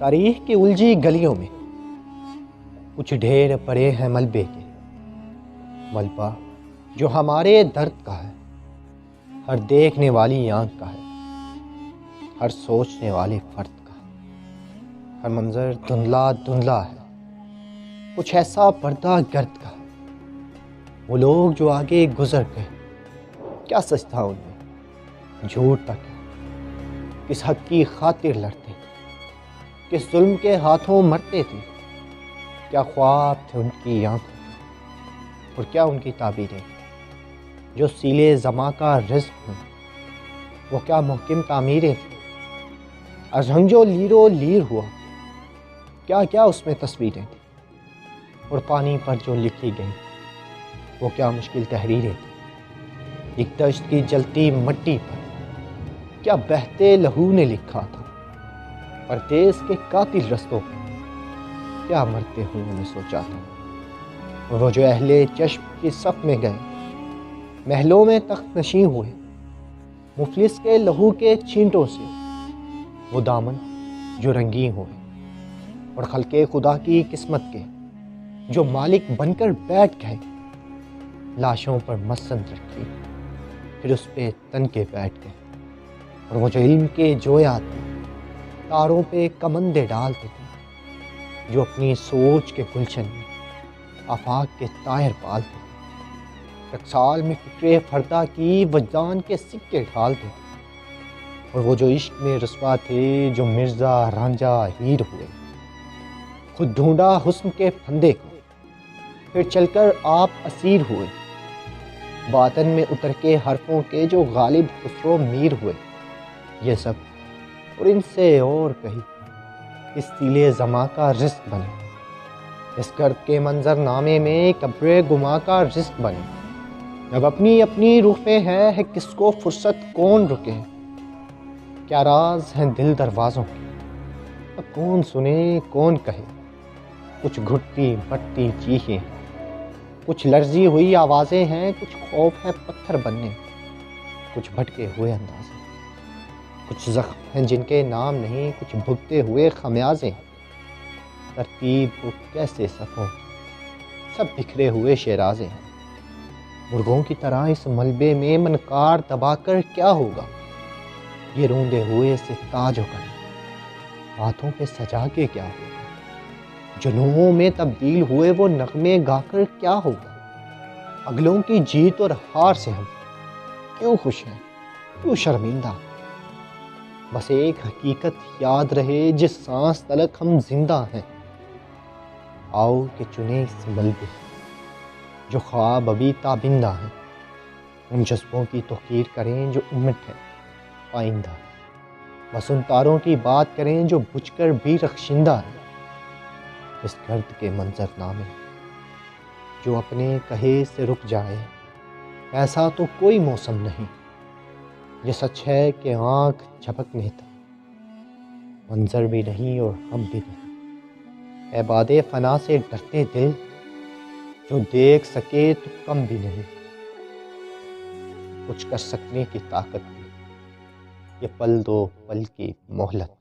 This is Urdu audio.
تاریخ کی الجھی گلیوں میں کچھ ڈھیر پڑے ہیں ملبے کے، ملبہ جو ہمارے درد کا ہے، ہر دیکھنے والی آنکھ کا ہے، ہر سوچنے والے فرد کا ہے، ہر منظر دھندلا دھندلا ہے، کچھ ایسا پردہ گرد کا ہے۔ وہ لوگ جو آگے گزر گئے، کیا سچ تھا ان میں، جھوٹ تک ہے، کس حق کی خاطر لڑتے تھے، کس ظلم کے ہاتھوں مرتے تھے، کیا خواب تھے ان کی آنکھوں میں، اور کیا ان کی تعبیریں جو سیلے زماں کا رزق ہوں، وہ کیا محکم تعمیریں تھیں۔ ازہنجو لیرو لیر ہوا، کیا کیا اس میں تصویریں تھیں، اور پانی پر جو لکھی گئیں وہ کیا مشکل تحریریں تھیں۔ ایک دشت کی جلتی مٹی پر کیا بہتے لہو نے لکھا تھا، پردیس کے قاتل رستوں پر کیا مرتے ہوئے نے سوچا تھا۔ اور وہ جو اہل چشم کی صف میں گئے، محلوں میں تخت نشیں ہوئے، مفلس کے لہو کے چھینٹوں سے وہ دامن جو رنگیں ہوئے، اور خلق خدا کی قسمت کے جو مالک بن کر بیٹھ گئے، لاشوں پر مسند رکھی پھر اس پہ تن کے بیٹھ گئے۔ اور وہ جو علم کے جویا تھے، تاروں پہ کمندے ڈالتے تھے، جو اپنی سوچ کے گلشن میں آفاق کے طائر پالتے تھے، ٹکسال میں فکر فردہ کی وجدان کے سکے ڈھالتے تھے۔ اور وہ جو عشق میں رسوا تھے، جو مرزا رانجھا ہیر ہوئے، خود ڈھونڈا حسن کے پھندے کو پھر چل کر آپ اسیر ہوئے، باطن میں اتر کے حرفوں کے جو غالب خسرو میر ہوئے۔ یہ سب اور ان سے اور کہیں اس سیلے زماں کا رزق بنے، اس گرد کے منظر نامے میں قبر گما کا رزق بنے۔ جب اپنی اپنی روحیں ہے کس کو فرصت کون رکے، کیا راز ہیں دل دروازوں کے، اب کون سنے کون کہے۔ کچھ گھٹتی بٹتی چیخیں، کچھ لرزی ہوئی آوازیں ہیں، کچھ خوف ہے پتھر بننے، کچھ بھٹکے ہوئے اندازے، کچھ زخم ہیں جن کے نام نہیں، کچھ بھگتے ہوئے خمیازے۔ ترتیب کو کیسے صفوں، سب بکھرے ہوئے شیرازے ہیں۔ مرغوں کی طرح اس ملبے میں منقار دبا کر کیا ہوگا، یہ روندے ہوئے سے تاج و کلے ہاتھوں پہ سجا کے کیا ہوگا، جنوں میں تبدیل ہوئے وہ نغمے گا کر کیا ہوگا۔ اگلوں کی جیت اور ہار سے ہم کیوں خوش ہیں، کیوں شرمندہ، بس ایک حقیقت یاد رہے جس سانس تلک ہم زندہ ہیں۔ آؤ کہ چنیں اس ملبے جو خواب ابھی تابندہ ہیں، ان جذبوں کی توقیر کریں جو امٹ ہے آئندہ، بس ان تاروں کی بات کریں جو بجھ کر بھی رخشندہ ہیں۔ اس گرد کے منظر نامے جو اپنے کہے سے رک جائے، ایسا تو کوئی موسم نہیں۔ یہ سچ ہے کہ آنکھ جھپکنے تک منظر بھی نہیں اور ہم بھی نہیں۔ اے باد فنا سے ڈرتے دل، جو دیکھ سکے تو کم بھی نہیں، کچھ کر سکنے کی طاقت بھی، یہ پل دو پل کی مہلت۔